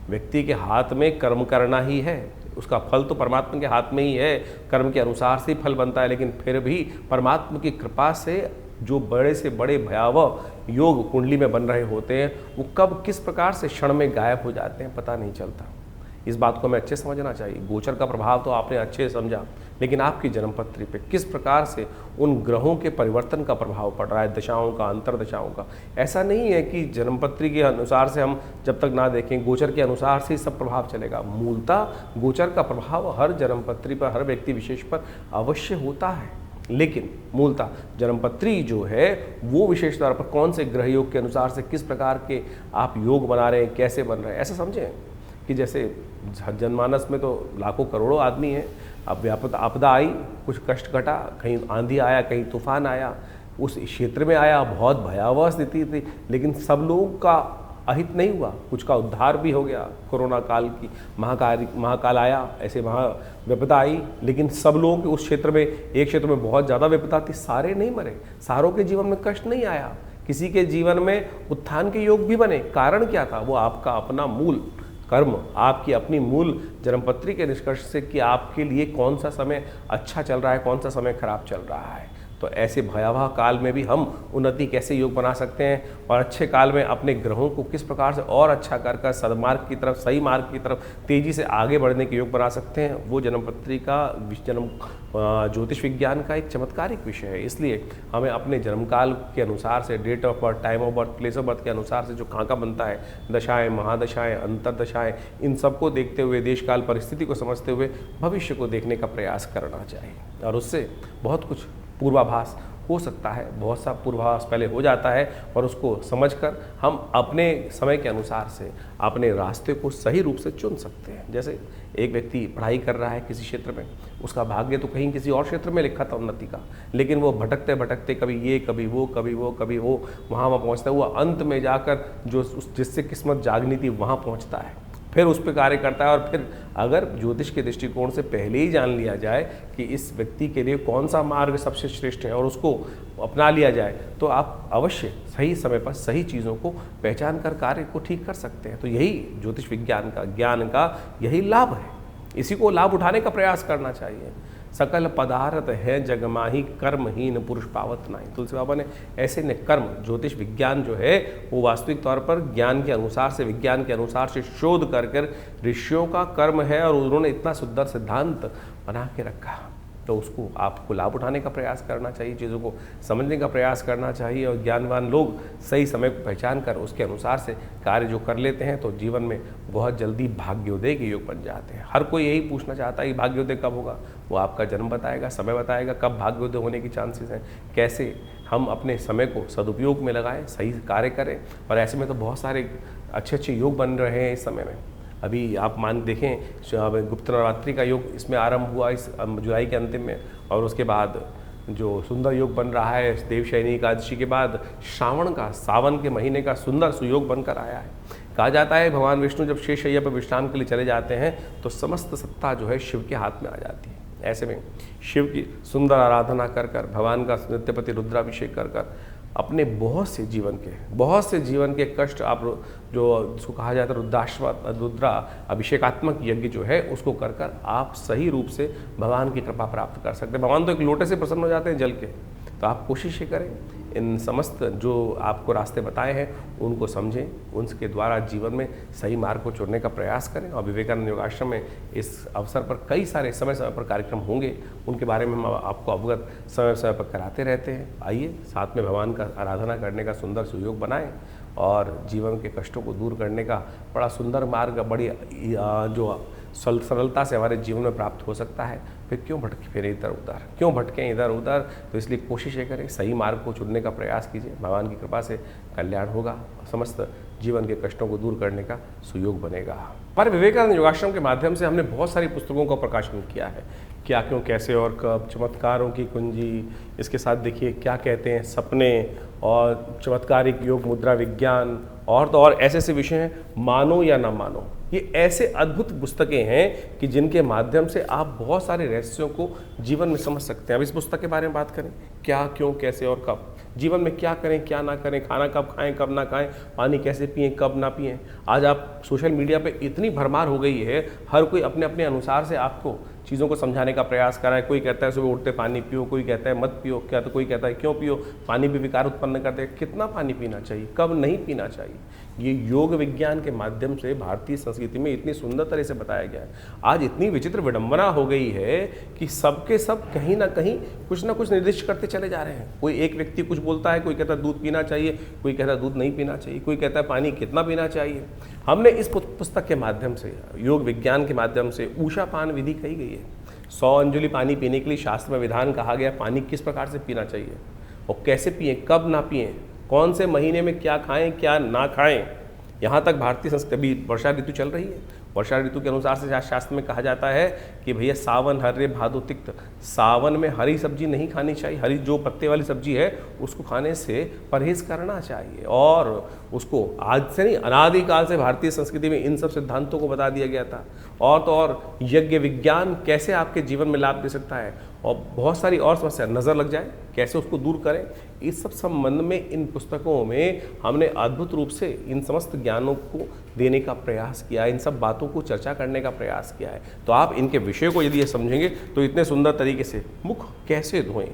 व्यक्ति के हाथ में कर्म करना ही है, उसका फल तो परमात्मा के हाथ में ही है, कर्म के अनुसार से फल बनता है। लेकिन फिर भी परमात्मा की कृपा से जो बड़े से बड़े भयावह योग कुंडली में बन रहे होते हैं, वो कब किस प्रकार से क्षण में गायब हो जाते हैं पता नहीं चलता। इस बात को हमें अच्छे समझना चाहिए। गोचर का प्रभाव तो आपने अच्छे से समझा, लेकिन आपकी जन्मपत्री पे किस प्रकार से उन ग्रहों के परिवर्तन का प्रभाव पड़ रहा है, दशाओं का, अंतरदशाओं का। ऐसा नहीं है कि जन्मपत्री के अनुसार से हम जब तक ना देखें गोचर के अनुसार से सब प्रभाव चलेगा। मूलतः गोचर का प्रभाव हर जन्मपत्री पर, हर व्यक्ति विशेष पर अवश्य होता है, लेकिन मूलतः जन्मपत्री जो है वो विशेष तौर पर कौन से ग्रह योग के अनुसार से किस प्रकार के आप योग बना रहे हैं, कैसे बन रहे हैं। ऐसा समझें कि जैसे जनमानस में तो लाखों करोड़ों आदमी हैं, अब आपदा आई, कुछ कष्ट घटा, कहीं आंधी आया, कहीं तूफान आया, उस क्षेत्र में आया, बहुत भयावह स्थिति थी, लेकिन सब लोगों का अहित नहीं हुआ, कुछ का उद्धार भी हो गया। कोरोना काल की महाकाल आया, ऐसे विपदा आई, लेकिन सब लोगों के उस क्षेत्र में, एक क्षेत्र में बहुत ज़्यादा विपदा थी, सारे नहीं मरे, सारों के जीवन में कष्ट नहीं आया, किसी के जीवन में उत्थान के योग भी बने। कारण क्या था? वो आपका अपना मूल कर्म, आपकी अपनी मूल जन्मपत्री के निष्कर्ष से कि आपके लिए कौन सा समय अच्छा चल रहा है, कौन सा समय खराब चल रहा है। तो ऐसे भयावह काल में भी हम उन्नति कैसे योग बना सकते हैं और अच्छे काल में अपने ग्रहों को किस प्रकार से और अच्छा कर सदमार्ग की तरफ, सही मार्ग की तरफ तेजी से आगे बढ़ने के योग बना सकते हैं, वो जन्मपत्री का जन्म ज्योतिष विज्ञान का एक चमत्कारिक विषय है। इसलिए हमें अपने जन्मकाल के अनुसार से, date of birth, time of birth, place of birth के अनुसार से जो खाका बनता है, दशाएं, महादशाएं, अंतरदशाएं, इन सबको देखते हुए, देशकाल परिस्थिति को समझते हुए भविष्य को देखने का प्रयास करना चाहिए। और उससे बहुत कुछ पूर्वाभास हो सकता है, बहुत सा पूर्वाभास पहले हो जाता है, और उसको समझकर हम अपने समय के अनुसार से अपने रास्ते को सही रूप से चुन सकते हैं। जैसे एक व्यक्ति पढ़ाई कर रहा है किसी क्षेत्र में, उसका भाग्य तो कहीं किसी और क्षेत्र में लिखा था उन्नति का, लेकिन वो भटकते भटकते कभी ये, कभी वो, कभी वो, कभी वो, वहाँ पहुँचता हुआ अंत में जाकर जो जिससे किस्मत जागनी थी वहाँ पहुँचता है, फिर उस पर कार्य करता है। और फिर अगर ज्योतिष के दृष्टिकोण से पहले ही जान लिया जाए कि इस व्यक्ति के लिए कौन सा मार्ग सबसे श्रेष्ठ है और उसको अपना लिया जाए, तो आप अवश्य सही समय पर सही चीज़ों को पहचान कर कार्य को ठीक कर सकते हैं। तो यही ज्योतिष विज्ञान का, ज्ञान का यही लाभ है, इसी को लाभ उठाने का प्रयास करना चाहिए। सकल पदार्थ है जगमाही, कर्महीन पुरुष पावत नाही। तुलसी बाबा ने ऐसे ने कर्म, ज्योतिष विज्ञान जो है वो वास्तविक तौर पर ज्ञान के अनुसार से, विज्ञान के अनुसार से शोध कर ऋषियों का कर्म है, और उन्होंने इतना सुंदर सिद्धांत बना के रखा। तो उसको आपको लाभ उठाने का प्रयास करना चाहिए, चीज़ों को समझने का प्रयास करना चाहिए, और ज्ञानवान लोग सही समय को पहचान कर उसके अनुसार से कार्य जो कर लेते हैं तो जीवन में बहुत जल्दी भाग्योदय के योग बन जाते हैं। हर कोई यही पूछना चाहता है कि भाग्योदय कब होगा, वो आपका जन्म बताएगा, समय बताएगा कब भाग्योदय होने की चांसेस हैं। कैसे हम अपने समय को सदुपयोग में लगाएं, सही कार्य करें, और ऐसे में तो बहुत सारे अच्छे अच्छे योग बन रहे हैं इस समय में। अभी आप मान देखें, गुप्त नवरात्रि का योग इसमें आरंभ हुआ इस जुलाई के अंतिम में, और उसके बाद जो सुंदर योग बन रहा है देवशयनी एकादशी के बाद, श्रावण का, सावन के महीने का सुंदर सुयोग बनकर आया है। कहा जाता है भगवान विष्णु जब शेष शैया पर विश्राम के लिए चले जाते हैं तो समस्त सत्ता जो है शिव के हाथ में आ जाती है। ऐसे में शिव की सुंदर आराधना कर भगवान का नित्यपति रुद्राभिषेक कर अपने बहुत से जीवन के कष्ट आप जो जिसको कहा जाता है रुद्रा अभिषेकात्मक यज्ञ जो है उसको कर आप सही रूप से भगवान की कृपा प्राप्त कर सकते हैं। भगवान तो एक लोटे से प्रसन्न हो जाते हैं जल के। तो आप कोशिश ये करें, इन समस्त जो आपको रास्ते बताए हैं उनको समझें, उनके द्वारा जीवन में सही मार्ग को चुनने का प्रयास करें। और विवेकानंद योगाश्रम में इस अवसर पर कई सारे समय समय पर कार्यक्रम होंगे, उनके बारे में हम आपको अवगत समय समय पर कराते रहते हैं। आइए साथ में भगवान का आराधना करने का सुंदर सुयोग बनाएं और जीवन के कष्टों को दूर करने का बड़ा सुंदर मार्ग, बड़ी जो सरलता से हमारे जीवन में प्राप्त हो सकता है। फिर क्यों भटके फिर इधर उधर, क्यों भटकें इधर उधर? तो इसलिए कोशिश ये करें, सही मार्ग को चुनने का प्रयास कीजिए। भगवान की कृपा से कल्याण होगा, समस्त जीवन के कष्टों को दूर करने का सुयोग बनेगा। पर विवेकानंद योगाश्रम के माध्यम से हमने बहुत सारी पुस्तकों का प्रकाशन किया है, क्या, क्यों, कैसे और कब, चमत्कारों की कुंजी, इसके साथ देखिए क्या कहते हैं सपने, और चमत्कारिक योग मुद्रा विज्ञान, और तो और ऐसे ऐसे विषय हैं, मानो या ना मानो। ये ऐसे अद्भुत पुस्तकें हैं कि जिनके माध्यम से आप बहुत सारे रहस्यों को जीवन में समझ सकते हैं। अब इस पुस्तक के बारे में बात करें, क्या, क्यों, कैसे और कब, जीवन में क्या करें क्या ना करें, खाना कब खाएं कब ना खाएं, पानी कैसे पिएं कब ना पिएं। आज आप सोशल मीडिया पे इतनी भरमार हो गई है, हर कोई अपने अपने अनुसार से आपको चीज़ों को समझाने का प्रयास कर रहा है। कोई कहता है सुबह उठते पानी पियो, कोई कहता है मत पियो, क्या तो कोई कहता है क्यों पियो, पानी भी विकार उत्पन्न करते हैं। कितना पानी पीना चाहिए, कब नहीं पीना चाहिए, ये योग विज्ञान के माध्यम से भारतीय संस्कृति में इतनी सुंदर तरह से बताया गया है। आज इतनी विचित्र विडंबना हो गई है कि सबके सब कहीं ना कहीं कुछ ना कुछ निर्दिष्ट करते चले जा रहे हैं। कोई एक व्यक्ति कुछ बोलता है, कोई कहता है दूध पीना चाहिए, कोई कहता है दूध नहीं पीना चाहिए, कोई कहता है पानी कितना पीना चाहिए। हमने इस पुस्तक के माध्यम से, योग विज्ञान के माध्यम से ऊषा पान विधि कही गई है। 100 अंजुलि पानी पीने के लिए शास्त्र में विधान कहा गया, पानी किस प्रकार से पीना चाहिए और कैसे पिएं, कब ना पिएं, कौन से महीने में क्या खाएं क्या ना खाएं। यहाँ तक भारतीय संस्कृति, अभी वर्षा ऋतु चल रही है, वर्षा ऋतु के अनुसार से शास्त्र में कहा जाता है कि भैया सावन हर्रे भादो तिक्त, सावन में हरी सब्जी नहीं खानी चाहिए, हरी जो पत्ते वाली सब्जी है उसको खाने से परहेज करना चाहिए। और उसको आज से नहीं, अनादिकाल से भारतीय संस्कृति में इन सब सिद्धांतों को बता दिया गया था। और तो और यज्ञ विज्ञान कैसे आपके जीवन में लाभ दे सकता है और बहुत सारी और समस्या, नज़र लग जाए कैसे उसको दूर करें, इस सब संबंध में इन पुस्तकों में हमने अद्भुत रूप से इन समस्त ज्ञानों को देने का प्रयास किया है, इन सब बातों को चर्चा करने का प्रयास किया है। तो आप इनके विषय को यदि ये समझेंगे तो इतने सुंदर तरीके से मुख कैसे धोएं,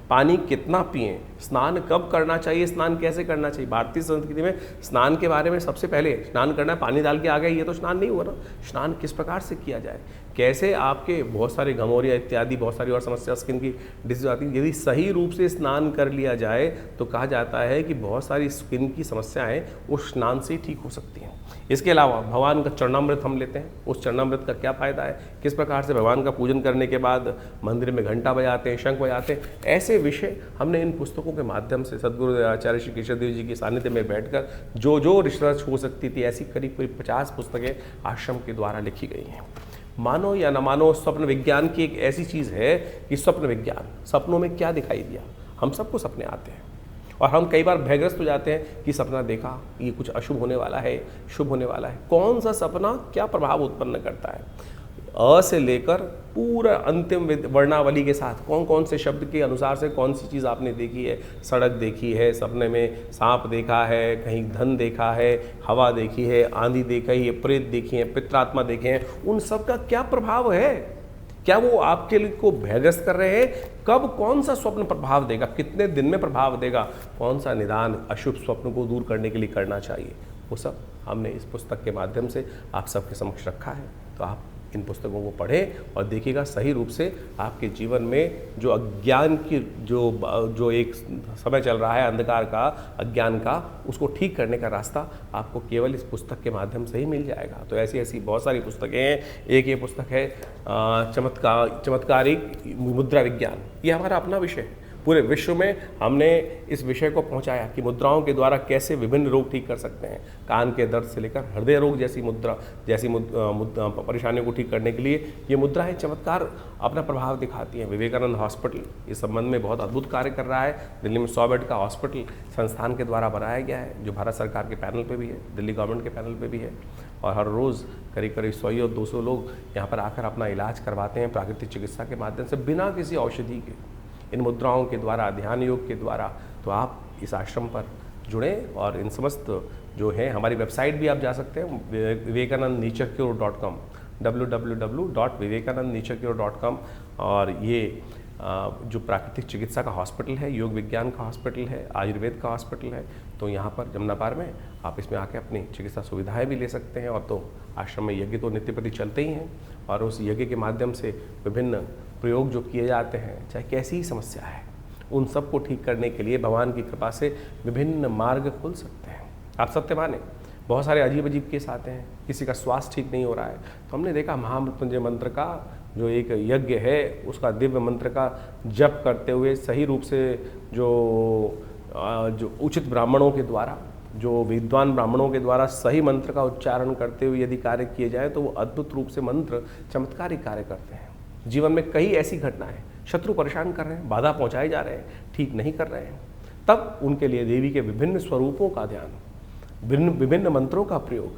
पानी कितना पिएं, स्नान कब करना चाहिए, स्नान कैसे करना चाहिए। भारतीय संस्कृति में स्नान के बारे में सबसे पहले स्नान करना है, पानी डाल के आ गए, ये तो स्नान नहीं हुआ ना। स्नान किस प्रकार से किया जाए, कैसे आपके बहुत सारे गमोरिया इत्यादि बहुत सारी और समस्या, स्किन की डिजीज आती है, यदि सही रूप से स्नान कर लिया जाए तो कहा जाता है कि बहुत सारी स्किन की समस्याएं उस स्नान से ही ठीक हो सकती हैं। इसके अलावा भगवान का चरणामृत हम लेते हैं, उस चरणामृत का क्या फ़ायदा है, किस प्रकार से भगवान का पूजन करने के बाद मंदिर में घंटा बजाते हैं, शंख बजाते हैं, ऐसे विषय हमने इन पुस्तकों के माध्यम से सद्गुरु आचार्य श्री केशवदेव जी के सानिध्य में बैठकर जो रिसर्च हो सकती थी, ऐसी करीब 50 पुस्तकें आश्रम के द्वारा लिखी गई हैं। मानो या न मानो, स्वप्न विज्ञान की एक ऐसी चीज़ है कि स्वप्न विज्ञान, सपनों में क्या दिखाई दिया, हम सबको सपने आते हैं और हम कई बार भयग्रस्त हो जाते हैं कि सपना देखा, ये कुछ अशुभ होने वाला है, शुभ होने वाला है। कौन सा सपना क्या प्रभाव उत्पन्न करता है, अ से लेकर पूरा अंतिम वर्णावली के साथ कौन कौन से शब्द के अनुसार से कौन सी चीज़ आपने देखी है। सड़क देखी है, सपने में सांप देखा है, कहीं धन देखा है, हवा देखी है, आंधी देखी है, प्रेत देखी है, पित्रात्मा देखे हैं, उन सब का क्या प्रभाव है, क्या वो आपके लिए को भयग्रस्त कर रहे हैं, कब कौन सा स्वप्न प्रभाव देगा, कितने दिन में प्रभाव देगा, कौन सा निदान अशुभ स्वप्न को दूर करने के लिए करना चाहिए, वो सब हमने इस पुस्तक के माध्यम से आप सबके समक्ष रखा है। तो आप इन पुस्तकों को पढ़ें और देखिएगा सही रूप से आपके जीवन में जो अज्ञान की जो एक समय चल रहा है, अंधकार का, अज्ञान का, उसको ठीक करने का रास्ता आपको केवल इस पुस्तक के माध्यम से ही मिल जाएगा। तो ऐसी ऐसी बहुत सारी पुस्तकें हैं। एक ये पुस्तक है चमत्कारिक मुद्रा विज्ञान, ये हमारा अपना विषय है। पूरे विश्व में हमने इस विषय को पहुंचाया कि मुद्राओं के द्वारा कैसे विभिन्न रोग ठीक कर सकते हैं। कान के दर्द से लेकर हृदय रोग जैसी परेशानियों को ठीक करने के लिए ये मुद्राएं चमत्कार अपना प्रभाव दिखाती हैं। विवेकानंद हॉस्पिटल इस संबंध में बहुत अद्भुत कार्य कर रहा है। दिल्ली में 100 बेड का हॉस्पिटल संस्थान के द्वारा बनाया गया है, जो भारत सरकार के पैनल पर भी है, दिल्ली गवर्नमेंट के पैनल पर भी है। और हर रोज़ करीब 100 और 200 लोग यहाँ पर आकर अपना इलाज करवाते हैं प्राकृतिक चिकित्सा के माध्यम से, बिना किसी औषधि के, इन मुद्राओं के द्वारा, ध्यान योग के द्वारा। तो आप इस आश्रम पर जुड़ें और इन समस्त जो है, हमारी वेबसाइट भी आप जा सकते हैं vivekanandnaturecure.com, www.vivekanandnaturecure.com। और ये जो प्राकृतिक चिकित्सा का हॉस्पिटल है, योग विज्ञान का हॉस्पिटल है, आयुर्वेद का हॉस्पिटल है, तो यहाँ पर जमुनापार में आप इसमें आके अपनी चिकित्सा सुविधाएं भी ले सकते हैं। और तो आश्रम में यज्ञ तो नित्य प्रति चलते ही हैं, और उस यज्ञ के माध्यम से विभिन्न प्रयोग जो किए जाते हैं, चाहे कैसी ही समस्या है, उन सब को ठीक करने के लिए भगवान की कृपा से विभिन्न मार्ग खुल सकते हैं। आप सत्य माने, बहुत सारे अजीब अजीब केस आते हैं, किसी का स्वास्थ्य ठीक नहीं हो रहा है, तो हमने देखा महामृत्युंजय मंत्र का जो एक यज्ञ है, उसका दिव्य मंत्र का जप करते हुए सही रूप से जो उचित ब्राह्मणों के द्वारा, जो विद्वान ब्राह्मणों के द्वारा सही मंत्र का उच्चारण करते हुए यदि कार्य किए जाए तो वो अद्भुत रूप से मंत्र चमत्कारिक कार्य करते हैं। जीवन में कई ऐसी घटनाएं, शत्रु परेशान कर रहे हैं, बाधा पहुंचाए जा रहे हैं, ठीक नहीं कर रहे हैं, तब उनके लिए देवी के विभिन्न स्वरूपों का ध्यान, विभिन्न मंत्रों का प्रयोग,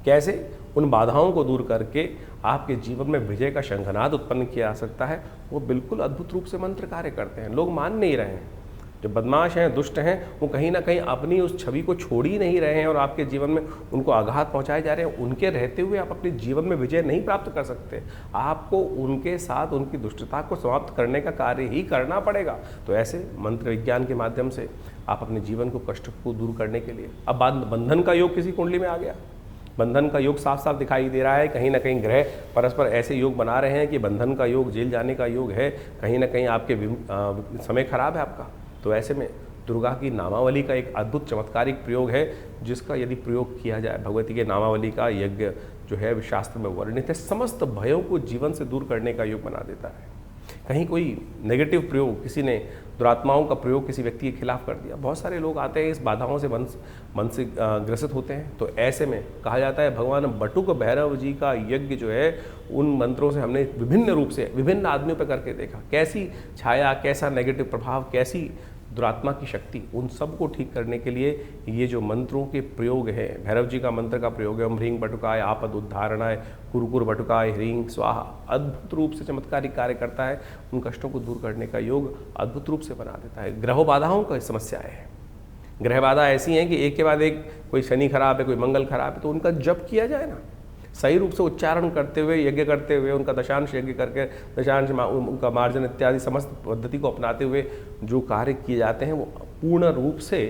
कैसे उन बाधाओं को दूर करके आपके जीवन में विजय का शंखनाद उत्पन्न किया जा सकता है, वो बिल्कुल अद्भुत रूप से मंत्र कार्य करते हैं। लोग मान नहीं रहे हैं, जो बदमाश हैं, दुष्ट हैं, वो कहीं ना कहीं अपनी उस छवि को छोड़ ही नहीं रहे हैं और आपके जीवन में उनको आघात पहुंचाए जा रहे हैं। उनके रहते हुए आप अपने जीवन में विजय नहीं प्राप्त कर सकते। आपको उनके साथ उनकी दुष्टता को समाप्त करने का कार्य ही करना पड़ेगा। तो ऐसे मंत्र विज्ञान के माध्यम से आप अपने जीवन को कष्ट को दूर करने के लिए, अब बंधन का योग किसी कुंडली में आ गया, बंधन का योग साफ साफ दिखाई दे रहा है। कहीं ना कहीं ग्रह परस्पर ऐसे योग बना रहे हैं कि बंधन का योग, जेल जाने का योग है। कहीं ना कहीं आपके समय खराब है आपका। तो ऐसे में दुर्गा की नामावली का एक अद्भुत चमत्कारिक प्रयोग है, जिसका यदि प्रयोग किया जाए, भगवती के नामावली का यज्ञ जो है शास्त्र में वर्णित है, समस्त भयों को जीवन से दूर करने का योग बना देता है। कहीं कोई नेगेटिव प्रयोग, किसी ने दुरात्माओं का प्रयोग किसी व्यक्ति के खिलाफ कर दिया, बहुत सारे लोग आते हैं इस बाधाओं से मन से ग्रसित होते हैं। तो ऐसे में कहा जाता है भगवान बटुक भैरव जी का यज्ञ जो है, उन मंत्रों से हमने विभिन्न रूप से विभिन्न आदमियों पर करके देखा, कैसी छाया, कैसा नेगेटिव प्रभाव, कैसी दुरात्मा की शक्ति, उन सब को ठीक करने के लिए ये जो मंत्रों के प्रयोग है, भैरव जी का मंत्र का प्रयोग है, ओम ह्रीं बटुकाय आपद उद्धारणाय कुरकुर बटुकाय ह्रीं स्वाहा, अद्भुत रूप से चमत्कारिक कार्य करता है। उन कष्टों को दूर करने का योग अद्भुत रूप से बना देता है। ग्रह बाधाओं का समस्याएं हैं, ग्रह बाधा ऐसी हैं कि एक के बाद एक, कोई शनि खराब है, कोई मंगल खराब है, तो उनका जप किया जाए ना, सही रूप से उच्चारण करते हुए, यज्ञ करते हुए, उनका दशांश यज्ञ करके, दशांश उनका मार्जन इत्यादि समस्त पद्धति को अपनाते हुए जो कार्य किए जाते हैं, वो पूर्ण रूप से,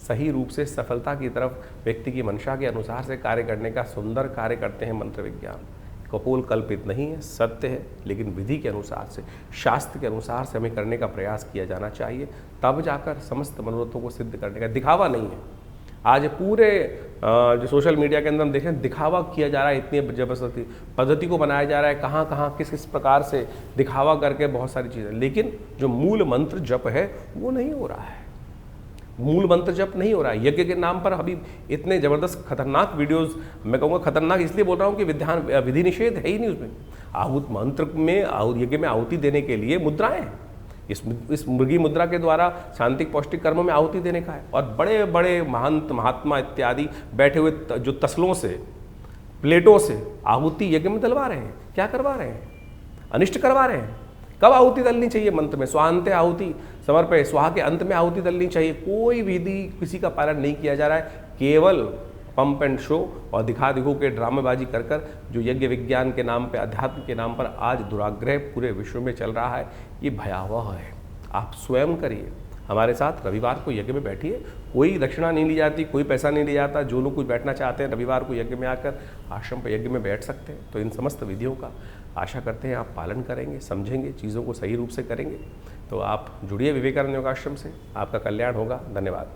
सही रूप से सफलता की तरफ व्यक्ति की मंशा के अनुसार से कार्य करने का सुंदर कार्य करते हैं। मंत्र विज्ञान कपोल कल्पित नहीं है, सत्य है, लेकिन विधि के अनुसार से, शास्त्र के अनुसार से हमें करने का प्रयास किया जाना चाहिए, तब जाकर समस्त मनोरथों को सिद्ध करने का, दिखावा नहीं है। आज पूरे जो सोशल मीडिया के अंदर हम देखें, दिखावा किया जा रहा है, इतनी जबरदस्ती पद्धति को बनाया जा रहा है, कहाँ कहाँ किस किस प्रकार से दिखावा करके बहुत सारी चीज़ें, लेकिन जो मूल मंत्र जप है वो नहीं हो रहा है। मूल मंत्र जप नहीं हो रहा है। यज्ञ के नाम पर अभी इतने ज़बरदस्त खतरनाक वीडियोस, मैं कहूँगा खतरनाक इसलिए बोल रहा हूँ कि विधि निषेध है ही नहीं उसमें। आहुत मंत्र में, यज्ञ में आहुति देने के लिए मुद्राएं हैं। इस मुर्गी मुद्रा के द्वारा शांतिक पौष्टिक कर्मों में आहुति देने का है। और बड़े बड़े महंत महात्मा इत्यादि बैठे हुए जो तसलों से, प्लेटों से आहुति यज्ञ में डलवा रहे हैं। क्या करवा रहे हैं? अनिष्ट करवा रहे हैं। कब आहुति दलनी चाहिए? मंत्र में स्वांते आहुति समर्पय, स्वाहा के अंत में आहुति दलनी चाहिए। कोई विधि किसी का पालन नहीं किया जा रहा है, केवल पंप एंड शो और दिखा दिखो के ड्रामेबाजी कर कर जो यज्ञ विज्ञान के नाम पे, अध्यात्म के नाम पर आज दुराग्रह पूरे विश्व में चल रहा है, ये भयावह है। आप स्वयं करिए, हमारे साथ रविवार को यज्ञ में बैठिए। कोई दक्षिणा नहीं ली जाती, कोई पैसा नहीं लिया जाता। जो लोग कुछ बैठना चाहते हैं रविवार को यज्ञ में आकर आश्रम पर यज्ञ में बैठ सकते हैं। तो इन समस्त विधियों का आशा करते हैं आप पालन करेंगे, समझेंगे, चीज़ों को सही रूप से करेंगे। तो आप जुड़िए विवेकानंद योगाश्रम से, आपका कल्याण होगा। धन्यवाद।